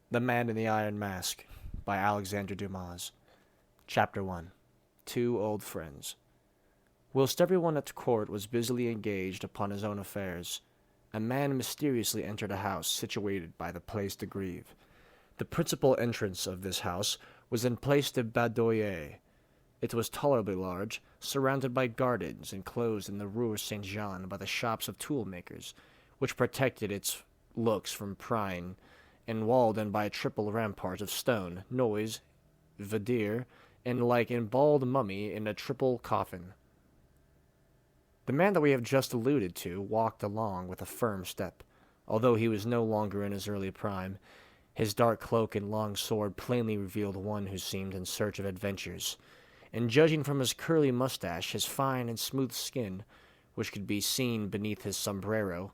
The Man in the Iron Mask by Alexandre Dumas. Chapter 1. Two Old Friends. Whilst everyone at court was busily engaged upon his own affairs, a man mysteriously entered a house situated by the Place de Grève. The principal entrance of this house was in Place de Badoyer. It was tolerably large, surrounded by gardens, and closed in the Rue Saint-Jean by the shops of tool-makers, which protected its looks from prying, and walled in by a triple rampart of stone, noise, verdure, and like emballed mummy in a triple coffin. The man that we have just alluded to walked along with a firm step, although he was no longer in his early prime. His dark cloak and long sword plainly revealed one who seemed in search of adventures, and judging from his curly mustache, his fine and smooth skin, which could be seen beneath his sombrero,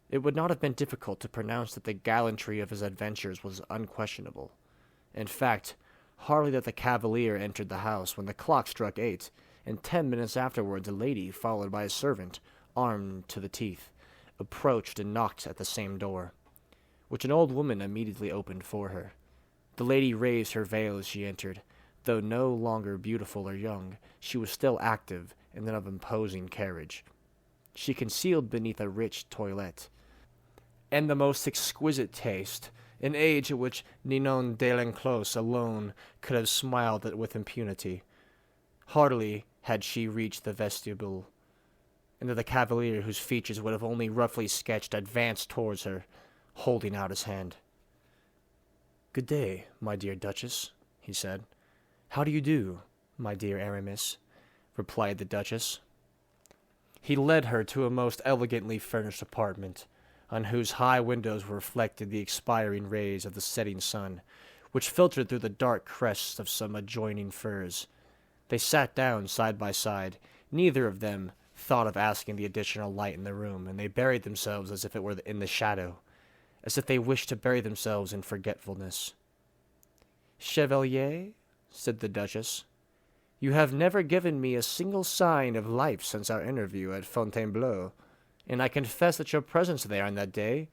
it would not have been difficult to pronounce that the gallantry of his adventures was unquestionable. In fact, hardly that the cavalier entered the house when the clock struck 8, and 10 minutes afterwards a lady, followed by a servant, armed to the teeth, approached and knocked at the same door, which an old woman immediately opened for her. The lady raised her veil as she entered. Though no longer beautiful or young, she was still active and of imposing carriage. She concealed beneath a rich toilette, and the most exquisite taste, an age at which Ninon de l'Enclos alone could have smiled at with impunity. Hardly had she reached the vestibule, and the cavalier, whose features would have only roughly sketched, advanced towards her, holding out his hand. "Good day, my dear Duchess," he said. "How do you do, my dear Aramis?" replied the Duchess. He led her to a most elegantly furnished apartment, on whose high windows were reflected the expiring rays of the setting sun, which filtered through the dark crests of some adjoining firs. They sat down side by side. Neither of them thought of asking the additional light in the room, and they buried themselves as if it were in the shadow, as if they wished to bury themselves in forgetfulness. "Chevalier," said the Duchess, "you have never given me a single sign of life since our interview at Fontainebleau, and I confess that your presence there on that day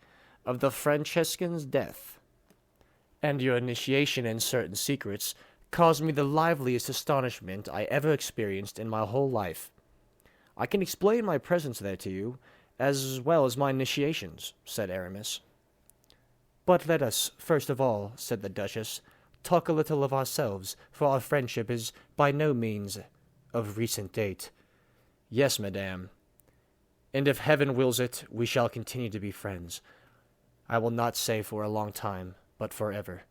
of the Franciscan's death, and your initiation in certain secrets, caused me the liveliest astonishment I ever experienced in my whole life. I can explain my presence there to you, as well as my initiations," said Aramis. "But let us, first of all," said the Duchess, "talk a little of ourselves, for our friendship is by no means of recent date." "Yes, madame, and if heaven wills it, we shall continue to be friends. I will not say for a long time, but forever."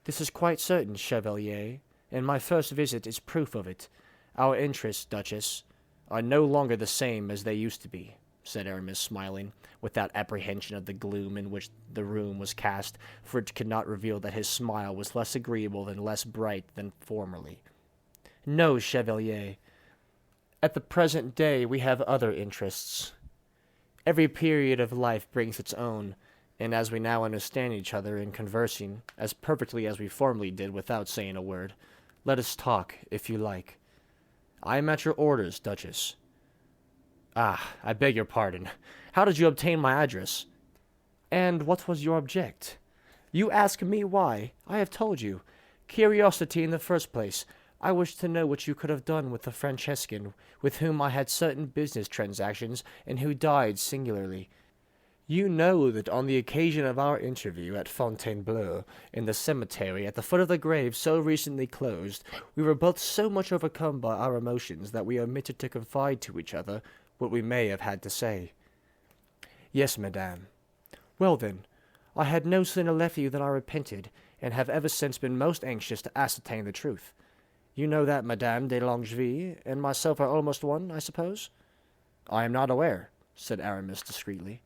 "This is quite certain, Chevalier, and my first visit is proof of it. Our interests, Duchess, are no longer the same as they used to be," said Aramis, smiling, without apprehension of the gloom in which the room was cast, for it could not reveal that his smile was less agreeable and less bright than formerly. "No, Chevalier. At the present day we have other interests. Every period of life brings its own, and as we now understand each other in conversing as perfectly as we formerly did without saying a word, let us talk, if you like. I am at your orders, Duchess." "Ah, I beg your pardon. How did you obtain my address?" "And what was your object?" "You ask me why. I have told you. Curiosity in the first place. I wished to know what you could have done with the Franciscan, with whom I had certain business transactions, and who died singularly. You know that on the occasion of our interview at Fontainebleau, in the cemetery at the foot of the grave so recently closed, we were both so much overcome by our emotions that we omitted to confide to each other what we may have had to say." "Yes, madame." "Well, then, I had no sooner left you than I repented, and have ever since been most anxious to ascertain the truth. You know that Madame de Longueville and myself are almost one, I suppose?" "I am not aware," said Aramis discreetly.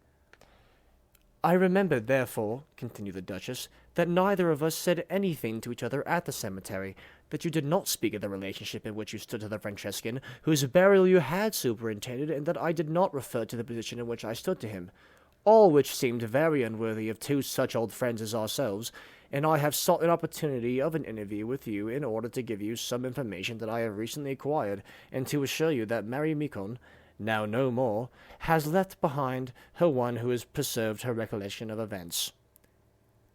"I remembered, therefore," continued the Duchess, "that neither of us said anything to each other at the cemetery, that you did not speak of the relationship in which you stood to the Franciscan, whose burial you had superintended, and that I did not refer to the position in which I stood to him, all which seemed very unworthy of two such old friends as ourselves, and I have sought an opportunity of an interview with you in order to give you some information that I have recently acquired, and to assure you that Mary Micon, now no more, has left behind her one who has preserved her recollection of events."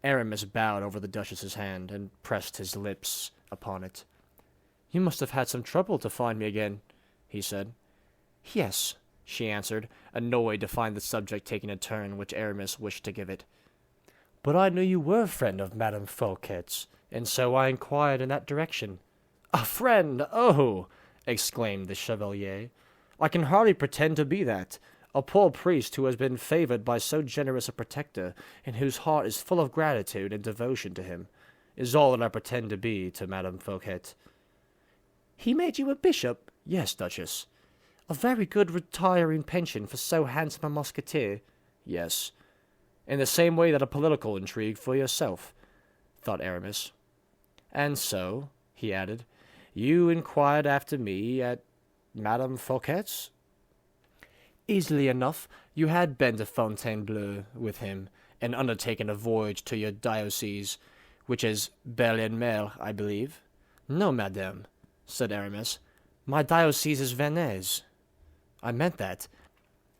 Aramis bowed over the Duchess's hand and pressed his lips upon it. "You must have had some trouble to find me again," he said. "Yes," she answered, annoyed to find the subject taking a turn which Aramis wished to give it. "But I knew you were a friend of Madame Fouquet's, and so I inquired in that direction." "A friend! Oh!" exclaimed the Chevalier. "I can hardly pretend to be that. A poor priest who has been favored by so generous a protector, and whose heart is full of gratitude and devotion to him, is all that I pretend to be to Madame Fouquet." "He made you a bishop?" "Yes, Duchess." "A very good retiring pension for so handsome a musketeer?" "Yes." "In the same way that a political intrigue for yourself," thought Aramis. "And so," he added, "you inquired after me at Madame Fouquet's?" "Easily enough. You had been to Fontainebleau with him, and undertaken a voyage to your diocese, which is Belle-en-Mer, I believe." "No, madame," said Aramis. "My diocese is Vannes." "I meant that.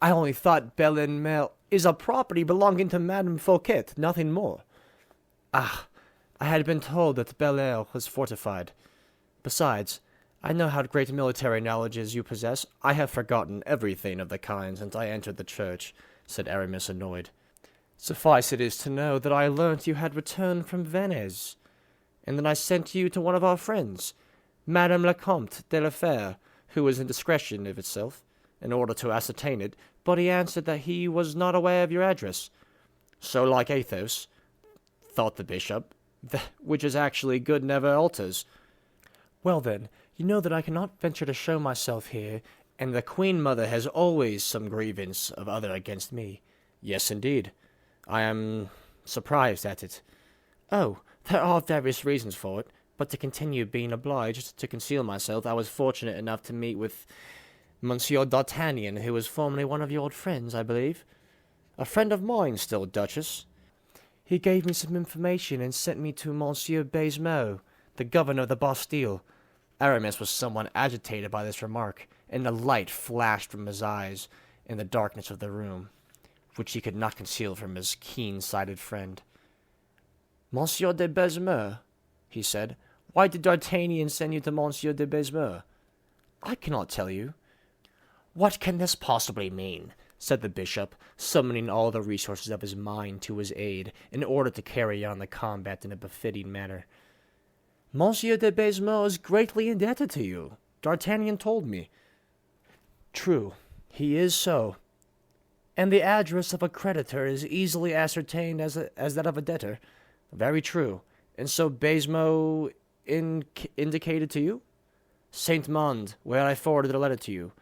I only thought Belle-en-Mer is a property belonging to Madame Fouquet, nothing more." "Ah, I had been told that Bel-Air was fortified. Besides, I know how great military knowledge you possess. I have forgotten everything of the kind since I entered the church," said Aramis, annoyed. "Suffice it is to know that I learnt you had returned from Vannes, and that I sent you to one of our friends, Madame la Comte de la Fère, who was indiscretion of itself, in order to ascertain it, but he answered that he was not aware of your address. So like Athos, thought the bishop, which is actually good never alters. Well then, you know that I cannot venture to show myself here, and the Queen Mother has always some grievance of other against me." "Yes, indeed. I am surprised at it." "Oh, there are various reasons for it, but to continue being obliged to conceal myself, I was fortunate enough to meet with Monsieur d'Artagnan, who was formerly one of your old friends, I believe." "A friend of mine still, Duchess." "He gave me some information and sent me to Monsieur Baisemeaux, the governor of the Bastille." Aramis was somewhat agitated by this remark, and a light flashed from his eyes in the darkness of the room, which he could not conceal from his keen-sighted friend. "Monsieur de Baisemeaux," he said. "Why did D'Artagnan send you to Monsieur de Baisemeaux?" "I cannot tell you." "What can this possibly mean?" said the bishop, summoning all the resources of his mind to his aid in order to carry on the combat in a befitting manner. "Monsieur de Baisemeaux is greatly indebted to you. D'Artagnan told me." "True, he is so. And the address of a creditor is easily ascertained as that of a debtor." "Very true. And so Baisemeaux indicated to you?" "Saint-Mande, where I forwarded a letter to you,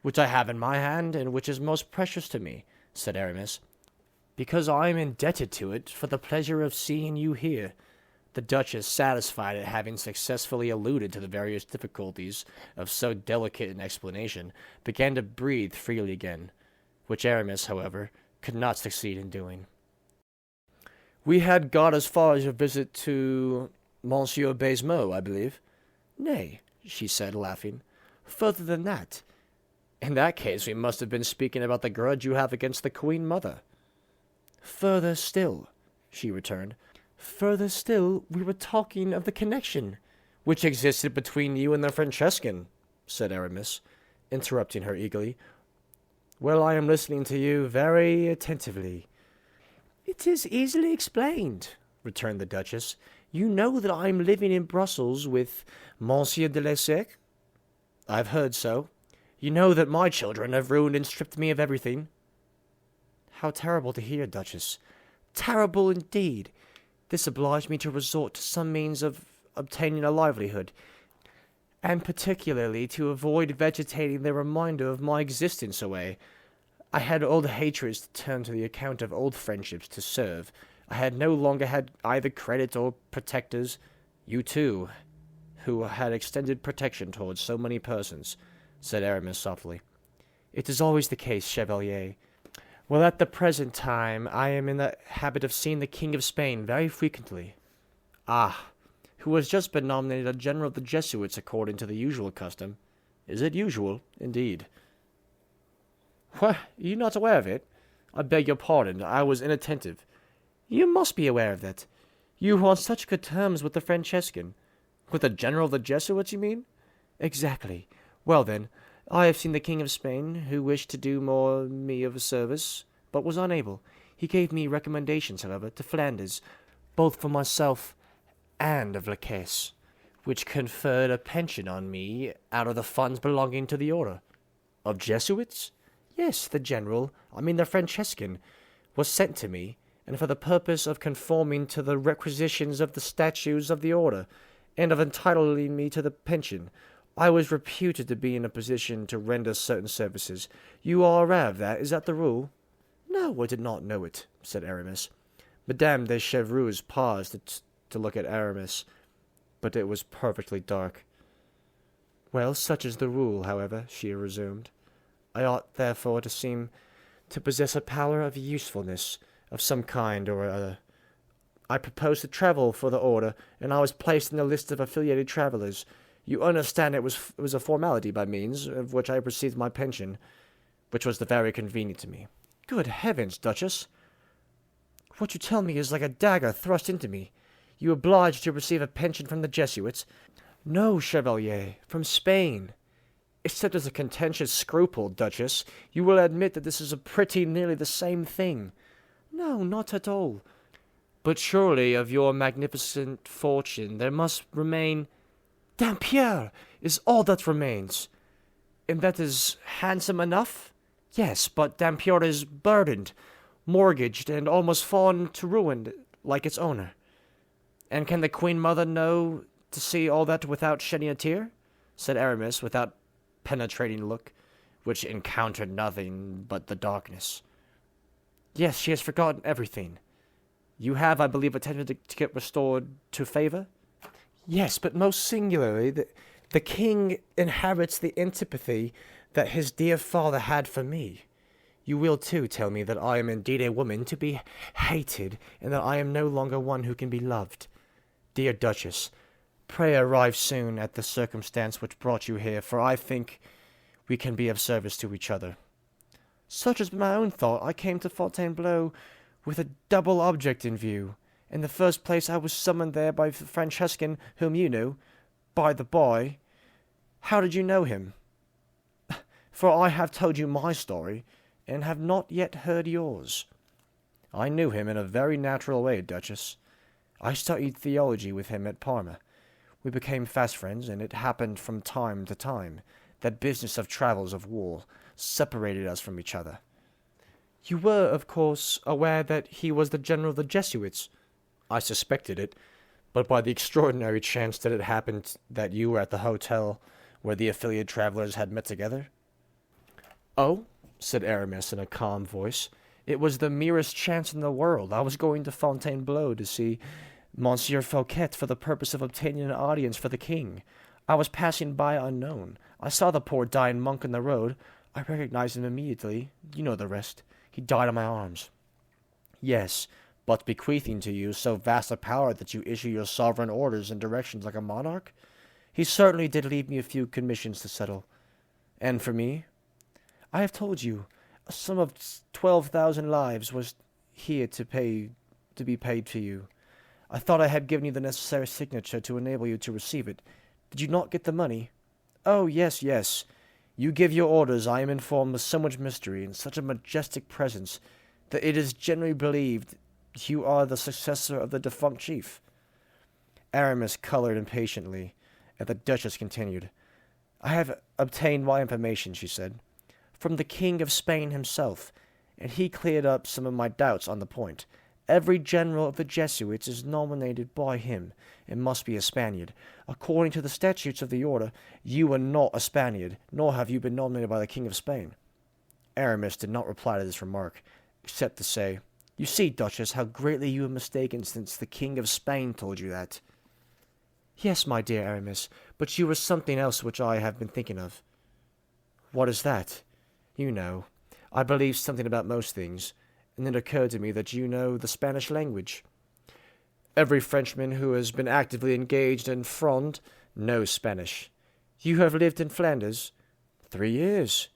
which I have in my hand, and which is most precious to me," said Aramis, "because I am indebted to it for the pleasure of seeing you here." The Duchess, satisfied at having successfully alluded to the various difficulties of so delicate an explanation, began to breathe freely again, which Aramis, however, could not succeed in doing. "We had got as far as your visit to Monsieur Baisemeaux, I believe." "Nay," she said, laughing, "further than that." "In that case we must have been speaking about the grudge you have against the Queen Mother." "Further still," she returned. "Further still, we were talking of the connection which existed between you and the Franciscan," said Aramis, interrupting her eagerly. "Well, I am listening to you very attentively." "It is easily explained," returned the Duchess. "You know that I am living in Brussels with Monsieur de Lesseps?" "I've heard so." "You know that my children have ruined and stripped me of everything?" "How terrible to hear, Duchess." "Terrible indeed. This obliged me to resort to some means of obtaining a livelihood, and particularly to avoid vegetating the reminder of my existence away. I had old hatreds to turn to the account of old friendships to serve. I had no longer had either credit or protectors. You, too, who had extended protection towards so many persons," said Aramis softly. "It is always the case, Chevalier. Well, at the present time, I am in the habit of seeing the King of Spain very frequently." "Ah, who has just been nominated a general of the Jesuits according to the usual custom." "Is it usual, indeed?" "What, are you not aware of it? I beg your pardon, I was inattentive." You must be aware of that. You were on such good terms with the Francescan. With the general of the Jesuits, you mean? Exactly. Well then, I have seen the King of Spain, who wished to do me of a service, but was unable. He gave me recommendations, however, to Flanders, both for myself and of La Caisse, which conferred a pension on me out of the funds belonging to the order. Of Jesuits? Yes, the Francescan, was sent to me, and for the purpose of conforming to the requisitions of the statutes of the order, and of entitling me to the pension. I was reputed to be in a position to render certain services. You are aware of that? Is that the rule? No, I did not know it, said Aramis. Madame de Chevreuse paused to look at Aramis, but it was perfectly dark. Well, such is the rule, however, she resumed. I ought, therefore, to seem to possess a power of usefulness of some kind or other. I proposed to travel for the order, and I was placed in the list of affiliated travellers. You understand it was a formality by means of which I received my pension, which was very convenient to me. Good heavens, Duchess! What you tell me is like a dagger thrust into me. You obliged to receive a pension from the Jesuits? No, Chevalier, from Spain. Except as a contentious scruple, Duchess, you will admit that this is pretty nearly the same thing. No, not at all. But surely of your magnificent fortune there must remain... Dampierre is all that remains. And that is handsome enough? Yes, but Dampierre is burdened, mortgaged, and almost fallen to ruin, like its owner. And can the Queen Mother know to see all that without shedding a tear? Said Aramis, without penetrating look, which encountered nothing but the darkness. Yes, she has forgotten everything. You have, I believe, attempted to get restored to favour? Yes, but most singularly, the king inherits the antipathy that his dear father had for me. You will, too, tell me that I am indeed a woman to be hated, and that I am no longer one who can be loved. Dear Duchess, pray arrive soon at the circumstance which brought you here, for I think we can be of service to each other. Such has been my own thought. I came to Fontainebleau with a double object in view. In the first place, I was summoned there by the Francescan, whom you knew. By the by, how did you know him? For I have told you my story, and have not yet heard yours. I knew him in a very natural way, Duchess. I studied theology with him at Parma. We became fast friends, and it happened from time to time that business of travels of war separated us from each other. You were, of course, aware that he was the general of the Jesuits? I suspected it, but by the extraordinary chance that it happened that you were at the hotel where the affiliated travellers had met together. Oh, said Aramis in a calm voice, it was the merest chance in the world. I was going to Fontainebleau to see Monsieur Fouquet for the purpose of obtaining an audience for the king. I was passing by unknown. I saw the poor dying monk in the road. I recognized him immediately. You know the rest. He died in my arms. Yes, but bequeathing to you so vast a power that you issue your sovereign orders and directions like a monarch? He certainly did leave me a few commissions to settle. And for me? I have told you, a sum of 12,000 lives was here to be paid to you. I thought I had given you the necessary signature to enable you to receive it. Did you not get the money? Oh, yes, yes. You give your orders, I am informed, with so much mystery and such a majestic presence that it is generally believed you are the successor of the defunct chief. Aramis coloured impatiently, and the Duchess continued. I have obtained my information, she said, from the King of Spain himself, and he cleared up some of my doubts on the point. Every general of the Jesuits is nominated by him, and must be a Spaniard. According to the statutes of the order, you are not a Spaniard, nor have you been nominated by the King of Spain. Aramis did not reply to this remark, except to say, You see, Duchess, how greatly you have mistaken since the King of Spain told you that. Yes, my dear Aramis, but you were something else which I have been thinking of. What is that? You know, I believe something about most things, and it occurred to me that you know the Spanish language. Every Frenchman who has been actively engaged in Fronde knows Spanish. You have lived in Flanders? 3 years.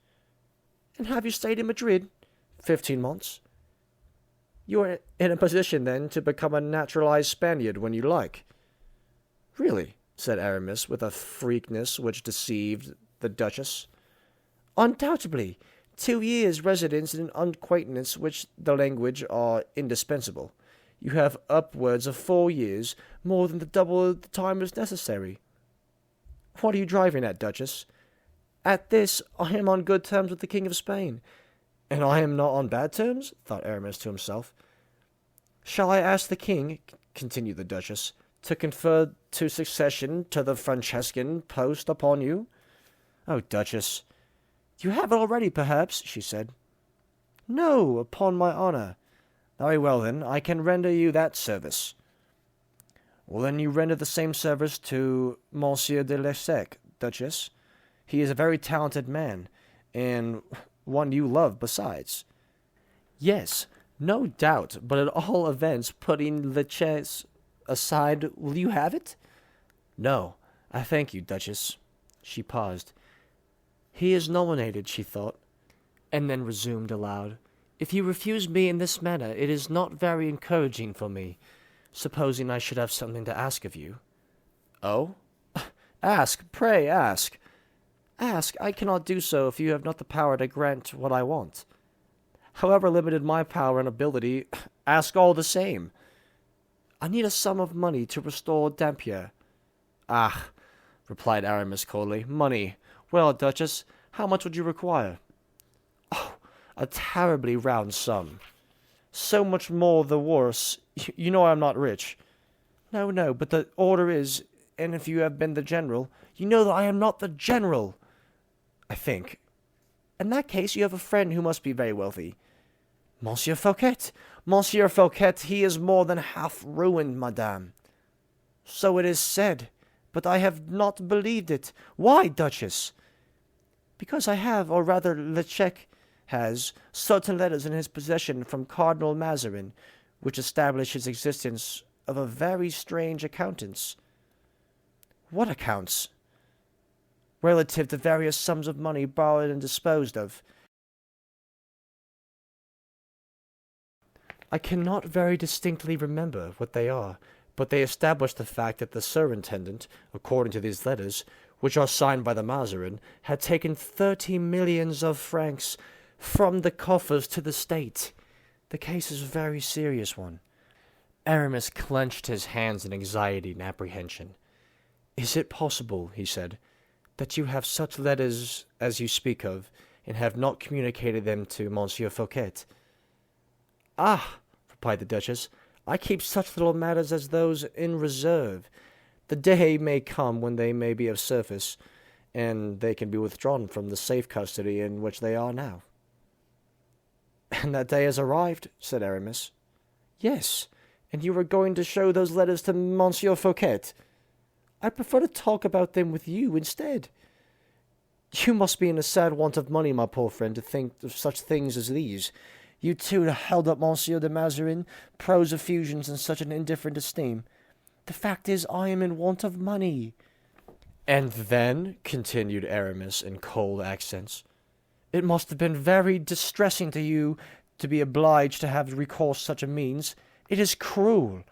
And have you stayed in Madrid? 15 months. You are in a position, then, to become a naturalized Spaniard when you like." "Really?" said Aramis, with a frankness which deceived the Duchess. "Undoubtedly. 2 years' residence and an acquaintance with the language are indispensable. You have upwards of 4 years, more than the double the time is necessary." "What are you driving at, Duchess?" "At this, I am on good terms with the King of Spain." "And I am not on bad terms?" thought Aramis to himself. "Shall I ask the king," continued the Duchess, "to confer to succession to the Franciscan post upon you?" "Oh, Duchess!" "You have it already, perhaps," she said. "No, upon my honour." "Very well, then, I can render you that service." "Well, then you render the same service to Monsieur de Lesseps, Duchess. He is a very talented man, and one you love besides." "Yes, no doubt, but at all events, putting Duchesse aside, will you have it?" "No, I thank you, Duchess." She paused. "He is nominated," she thought, and then resumed aloud. "If you refuse me in this manner, it is not very encouraging for me, supposing I should have something to ask of you." "Oh? Ask, pray ask." "Ask? I cannot do so if you have not the power to grant what I want." "However limited my power and ability, ask all the same." "I need a sum of money to restore Dampierre." "Ah," replied Aramis coldly, "money. Well, Duchess, how much would you require?" "Oh, a terribly round sum." "So much more the worse. You know I am not rich." No, but the order is, and if you have been the general, you know that I am not the general." "I think." "In that case, you have a friend who must be very wealthy." "Monsieur Fouquet. Monsieur Fouquet, he is more than half ruined, madame." "So it is said, but I have not believed it. Why, Duchess?" "Because I have, or rather Lecoq has, certain letters in his possession from Cardinal Mazarin, which establish his existence of a very strange accountants." "What accounts?" "Relative to various sums of money borrowed and disposed of." "I cannot very distinctly remember what they are, but they establish the fact that the surintendant, according to these letters, which are signed by the Mazarin, had taken 30 millions of francs from the coffers to the state. The case is a very serious one." Aramis clenched his hands in anxiety and apprehension. "Is it possible," he said, "that you have such letters as you speak of, and have not communicated them to Monsieur Fouquet?" "Ah," replied the Duchess, "I keep such little matters as those in reserve. The day may come when they may be of service, and they can be withdrawn from the safe custody in which they are now." "And that day has arrived?" said Aramis. "Yes, and you were going to show those letters to Monsieur Fouquet." "I prefer to talk about them with you instead." "You must be in a sad want of money, my poor friend, to think of such things as these. You too held up Monsieur de Mazarin, prose effusions in such an indifferent esteem. The fact is, I am in want of money." "And then," continued Aramis in cold accents, "it must have been very distressing to you to be obliged to have recourse to such a means. It is cruel."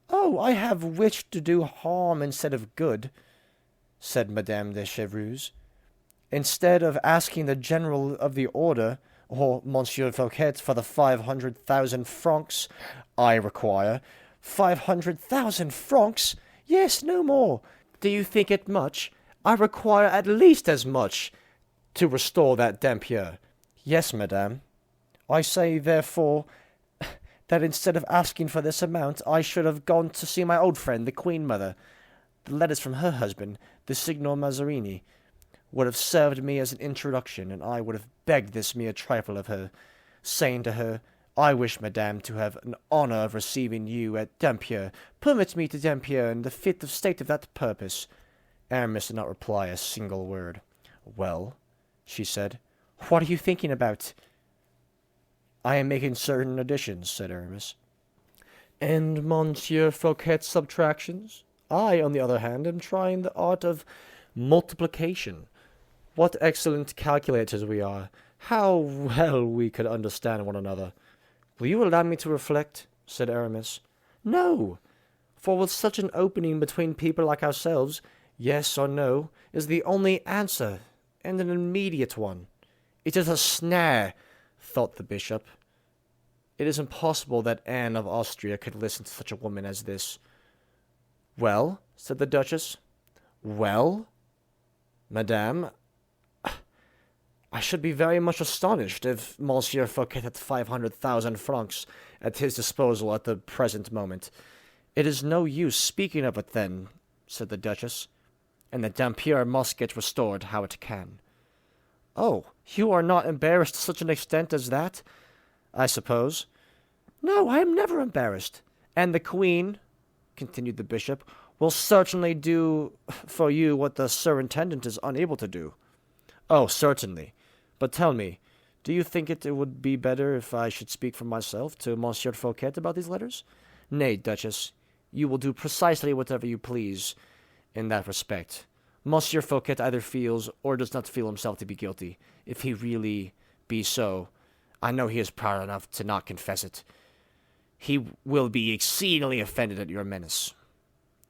"Oh, I have wished to do harm instead of good," said Madame de Chevreuse. "Instead of asking the general of the order, or Monsieur Fouquet, for the 500,000 francs I require." 500,000 francs? Yes, no more. Do you think it much? I require at least as much to restore that Dampierre. Yes, madame. I say, therefore, that instead of asking for this amount, I should have gone to see my old friend, the Queen Mother. The letters from her husband, the Signor Mazarini, would have served me as an introduction, and I would have begged this mere trifle of her, saying to her, 'I wish, madame, to have an honour of receiving you at Dampierre. Permit me to Dampierre in the fit of state of that purpose.'" Aramis did not reply a single word. "Well," she said, "what are you thinking about?" "I am making certain additions," said Aramis. "And Monsieur Fouquet's subtractions? I, on the other hand, am trying the art of multiplication. What excellent calculators we are! How well we could understand one another! Will you allow me to reflect? Said Aramis. No, for with such an opening between people like ourselves, yes or no is the only answer, and an immediate one. It is a snare, thought the bishop. It is impossible that Anne of Austria could listen to such a woman as this. Well, said the Duchess. Well, madame, I should be very much astonished if Monsieur Fouquet had 500,000 francs at his disposal at the present moment. It is no use speaking of it, then, said the Duchess, and the Dampierre musket restored how it can. Oh, you are not embarrassed to such an extent as that, I suppose? No, I am never embarrassed. And the Queen, continued the bishop, will certainly do for you what the superintendent is unable to do. Oh, certainly. But tell me, do you think it would be better if I should speak for myself to Monsieur Fouquet about these letters? Nay, Duchess, you will do precisely whatever you please in that respect. Monsieur Fouquet either feels or does not feel himself to be guilty. If he really be so, I know he is proud enough to not confess it. He will be exceedingly offended at your menace.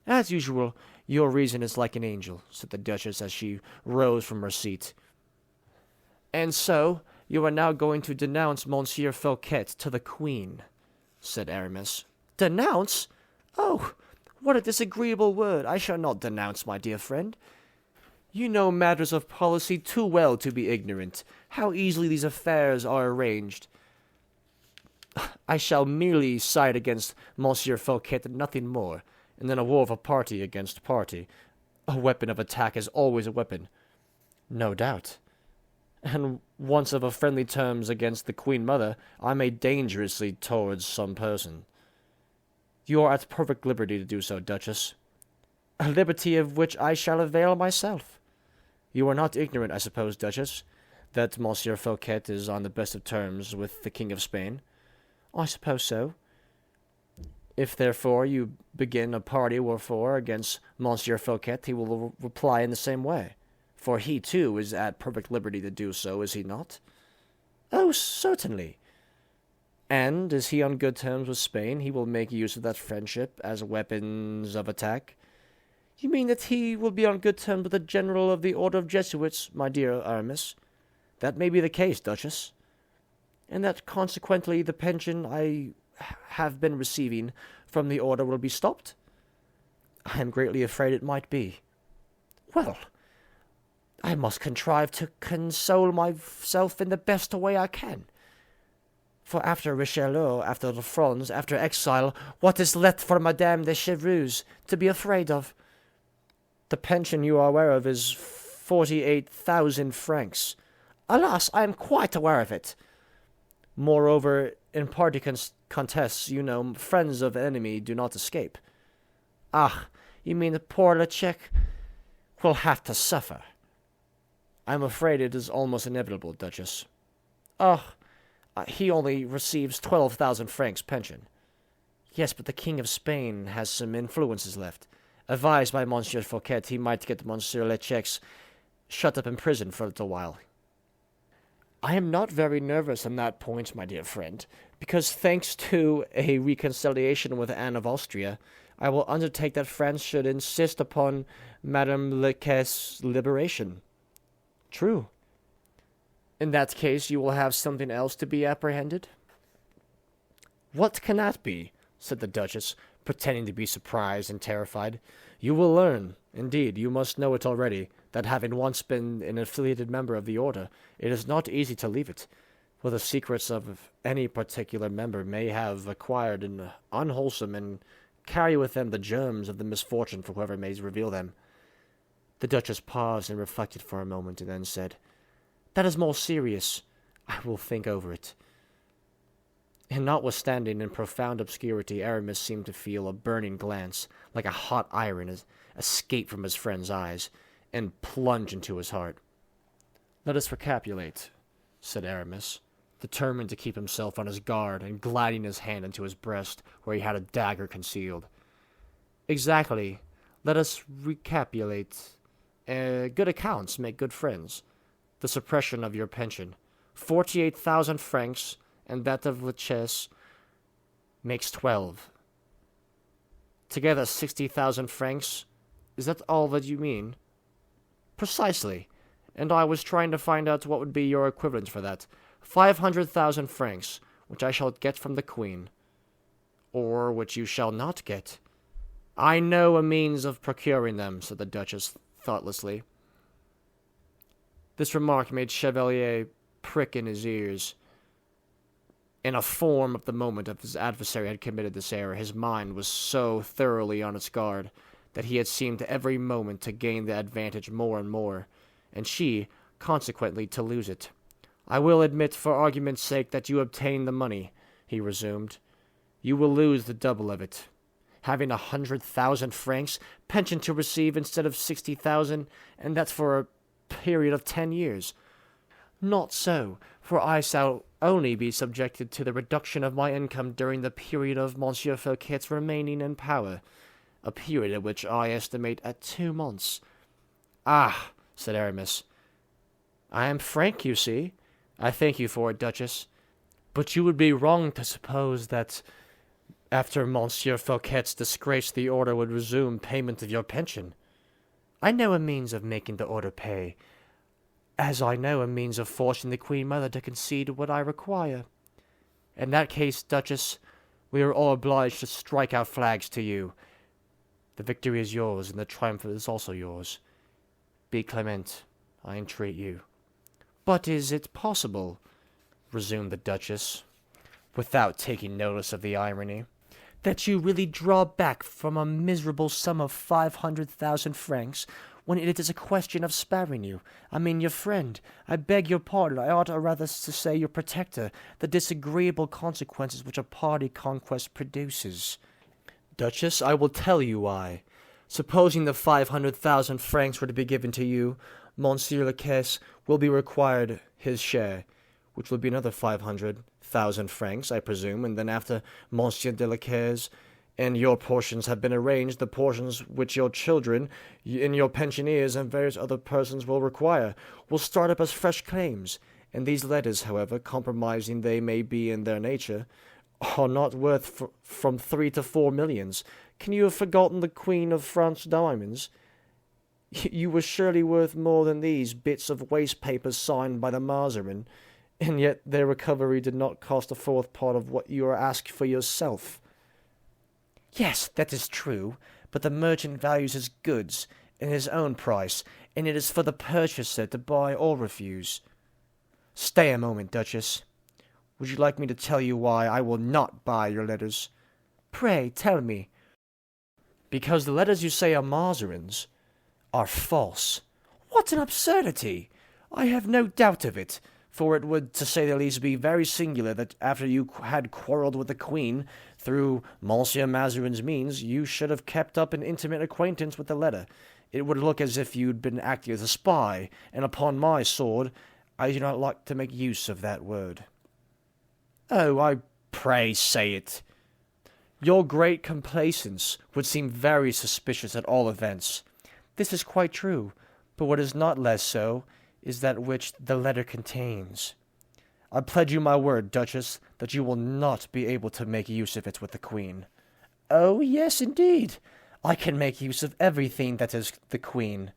As usual, your reason is like an angel, said the Duchess as she rose from her seat. And so, you are now going to denounce Monsieur Fouquet to the Queen, said Aramis. Denounce? Oh, what a disagreeable word. I shall not denounce, my dear friend. You know matters of policy too well to be ignorant. How easily these affairs are arranged. I shall merely side against Monsieur Fouquet and nothing more, and then a war of a party against party. A weapon of attack is always a weapon. No doubt. And once of a friendly terms against the Queen Mother, I may dangerously towards some person. You are at perfect liberty to do so, Duchess. A liberty of which I shall avail myself. You are not ignorant, I suppose, Duchess, that Monsieur Fouquet is on the best of terms with the King of Spain? I suppose so. If, therefore, you begin a party war against Monsieur Fouquet, he will reply in the same way. For he, too, is at perfect liberty to do so, is he not? Oh, certainly. And, is he on good terms with Spain, he will make use of that friendship as weapons of attack. You mean that he will be on good terms with the General of the Order of Jesuits, my dear Aramis? That may be the case, Duchess. And that, consequently, the pension I have been receiving from the order will be stopped? I am greatly afraid it might be. Well, I must contrive to console myself in the best way I can. For after Richelieu, after the Fronde, after exile, what is left for Madame de Chevreuse to be afraid of? The pension you are aware of is 48,000 francs. Alas, I am quite aware of it. Moreover, in party contests, you know, friends of the enemy do not escape. Ah, you mean that poor Lechec will have to suffer. I am afraid it is almost inevitable, Duchess. Oh, he only receives 12,000 francs pension. Yes, but the King of Spain has some influences left. Advised by Monsieur Fouquet, he might get Monsieur Lechec shut up in prison for a little while. I am not very nervous on that point, my dear friend, because thanks to a reconciliation with Anne of Austria, I will undertake that France should insist upon Madame Leques's liberation. True. In that case, you will have something else to be apprehended? What can that be? Said the Duchess, pretending to be surprised and terrified. You will learn, indeed, you must know it already, that having once been an affiliated member of the order, it is not easy to leave it, for the secrets of any particular member may have acquired an unwholesome and carry with them the germs of the misfortune for whoever may reveal them. The Duchess paused and reflected for a moment, and then said, That is more serious. I will think over it. And notwithstanding in profound obscurity, Aramis seemed to feel a burning glance, like a hot iron, escape from his friend's eyes, and plunge into his heart. Let us recapitulate, said Aramis, determined to keep himself on his guard, and gliding his hand into his breast, where he had a dagger concealed. Exactly. Let us recapitulate. Good accounts make good friends. The suppression of your pension. 48,000 francs, and that of Duchesse makes 12. Together 60,000 francs. Is that all that you mean? Precisely. And I was trying to find out what would be your equivalent for that. 500,000 francs, which I shall get from the Queen. Or which you shall not get. I know a means of procuring them, said the Duchess thoughtlessly. This remark made Chevalier prick in his ears. In a form of the moment of his adversary had committed this error, his mind was so thoroughly on its guard that he had seemed every moment to gain the advantage more and more, and she, consequently, to lose it. I will admit, for argument's sake, that you obtain the money, he resumed. You will lose the double of it. Having 100,000 francs, pension to receive instead of 60,000, and that's for a period of 10 years. Not so, for I shall only be subjected to the reduction of my income during the period of Monsieur Fouquet's remaining in power, a period which I estimate at 2 months. Ah, said Aramis, I am frank, you see. I thank you for it, Duchess. But you would be wrong to suppose that after Monsieur Fouquet's disgrace the order would resume payment of your pension. I know a means of making the order pay, as I know a means of forcing the Queen Mother to concede what I require. In that case, Duchess, we are all obliged to strike our flags to you. The victory is yours, and the triumph is also yours. Be clement, I entreat you. But is it possible, resumed the Duchess, without taking notice of the irony, that you really draw back from a miserable sum of 500,000 francs, when it is a question of sparing you, I mean your friend, I beg your pardon, I ought rather to say your protector, the disagreeable consequences which a party conquest produces? Duchess, I will tell you why. Supposing the 500,000 francs were to be given to you, Monsieur le Caisse will be required his share, which will be another 500,000 francs, I presume, and then after Monsieur de la Caisse and your portions have been arranged, the portions which your children and your pensioners and various other persons will require will start up as fresh claims, and these letters, however compromising they may be in their nature, are not worth from 3 to 4 millions. Can you have forgotten the Queen of France diamonds? You were surely worth more than these bits of waste paper signed by the Mazarin, and yet their recovery did not cost a fourth part of what you are asked for yourself. Yes, that is true, but the merchant values his goods in his own price, and it is for the purchaser to buy or refuse. Stay a moment, Duchess. Would you like me to tell you why I will not buy your letters? Pray, tell me. Because the letters you say are Mazarin's are false. What an absurdity! I have no doubt of it, for it would, to say the least, be very singular that after you had quarrelled with the Queen, through Monsieur Mazarin's means, you should have kept up an intimate acquaintance with the letter. It would look as if you'd been acting as a spy, and upon my sword, I do not like to make use of that word. Oh, I pray say it. Your great complaisance would seem very suspicious at all events. This is quite true, but what is not less so is that which the letter contains. I pledge you my word, Duchess, that you will not be able to make use of it with the Queen. Oh, yes, indeed. I can make use of everything that is the Queen.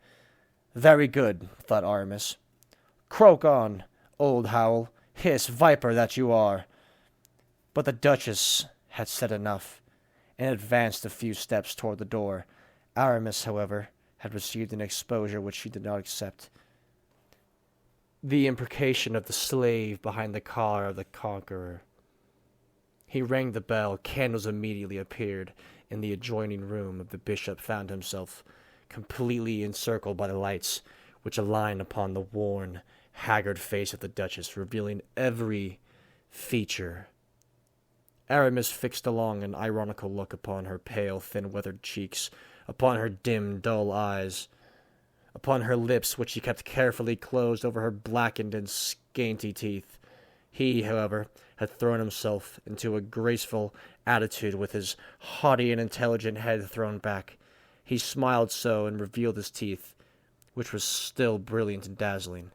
Very good, thought Aramis. Croak on, old howl, hiss, viper that you are. But the Duchess had said enough, and advanced a few steps toward the door. Aramis, however, had received an exposure which she did not accept. The imprecation of the slave behind the car of the conqueror. He rang the bell. Candles immediately appeared. In the adjoining room of the bishop found himself completely encircled by the lights, which aligned upon the worn, haggard face of the Duchess, revealing every feature. Aramis fixed a long and ironical look upon her pale, thin, weathered cheeks, upon her dim, dull eyes, upon her lips, which she kept carefully closed over her blackened and scanty teeth. He, however, had thrown himself into a graceful attitude with his haughty and intelligent head thrown back. He smiled so and revealed his teeth, which were still brilliant and dazzling.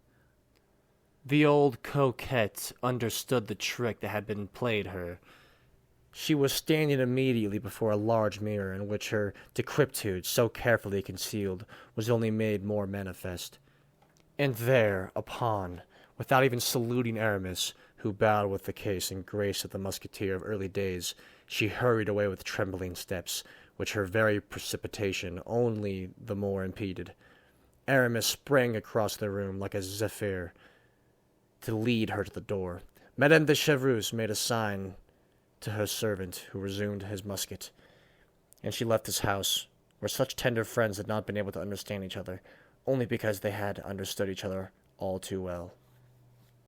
The old coquette understood the trick that had been played her. She was standing immediately before a large mirror in which her decrepitude, so carefully concealed, was only made more manifest. And thereupon, without even saluting Aramis, who bowed with the grace and grace of the musketeer of early days, she hurried away with trembling steps, which her very precipitation only the more impeded. Aramis sprang across the room like a zephyr to lead her to the door. Madame de Chevreuse made a sign to her servant, who resumed his musket, and she left this house, where such tender friends had not been able to understand each other, only because they had understood each other all too well.